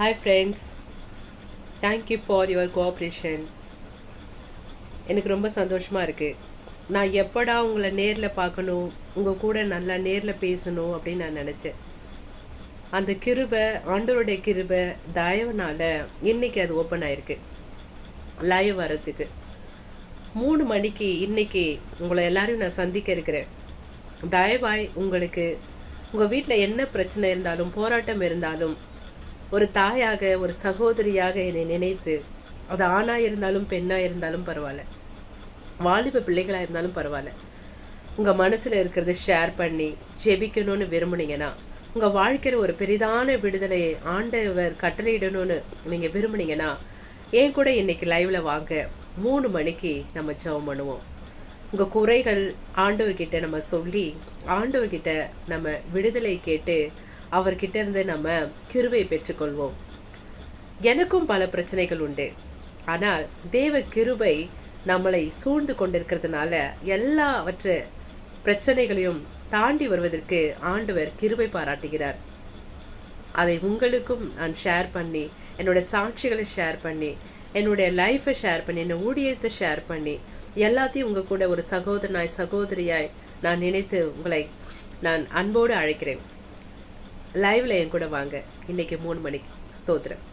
Hi friends, thank you for your cooperation. எனக்கு ரொம்ப சந்தோஷமாக இருக்குது. நான் எப்படா உங்களை நேரில் பார்க்கணும், உங்கள் கூட நல்லா நேரில் பேசணும் அப்படின்னு நான் நினச்சேன். அந்த கிருபை, ஆண்டவருடைய கிருபை தயவுனால் இன்றைக்கி அது ஓப்பன் ஆகிருக்கு லைவ் வரத்துக்கு. 3 மணிக்கு இன்றைக்கி உங்களை எல்லாரையும் நான் சந்திக்க இருக்கிறேன். தயவாய் உங்களுக்கு உங்கள் வீட்டில் என்ன பிரச்சனை இருந்தாலும், போராட்டம் இருந்தாலும், ஒரு தாயாக, ஒரு சகோதரியாக என்னை நினைத்து, அது ஆணாக இருந்தாலும் பெண்ணாக இருந்தாலும் பரவாயில்ல, வாலிப பிள்ளைகளாக இருந்தாலும் பரவாயில்ல, உங்கள் மனசில் இருக்கிறத ஷேர் பண்ணி ஜெபிக்கணும்னு விரும்புனீங்கன்னா, உங்கள் வாழ்க்கையில் ஒரு பெரிதான விடுதலையை ஆண்டவர் கட்டளையிடணும்னு நீங்கள் விரும்புனீங்கன்னா, ஏன் கூட இன்றைக்கி லைவில் வாங்க. 3 மணிக்கு நம்ம ஜெபம் பண்ணுவோம். உங்கள் குறைகள் ஆண்டவர்கிட்ட நம்ம சொல்லி, ஆண்டவர்கிட்ட நம்ம விடுதலை கேட்டு, அவர்கிட்ட இருந்து நம்ம கிருபை பெற்றுக்கொள்வோம். எனக்கும் பல பிரச்சனைகள் உண்டு. ஆனால் தேவ கிருபை நம்மளை சூழ்ந்து கொண்டிருக்கிறதுனால எல்லாவற்ற பிரச்சனைகளையும் தாண்டி வருவதற்கு ஆண்டவர் கிருபை பாராட்டுகிறார். அதை உங்களுக்கும் நான் ஷேர் பண்ணி, என்னோடய சாட்சிகளை ஷேர் பண்ணி, என்னுடைய லைஃப்பை ஷேர் பண்ணி, என்னோட ஊழியத்தை ஷேர் பண்ணி, எல்லாத்தையும் உங்கள் கூட ஒரு சகோதரனாய் சகோதரியாய் நான் நினைத்து உங்களை நான் அன்போடு அழைக்கிறேன். லைவ்ல என் கூட வாங்க. இன்னைக்கு 3 மணிக்கு. ஸ்தோத்திரம்.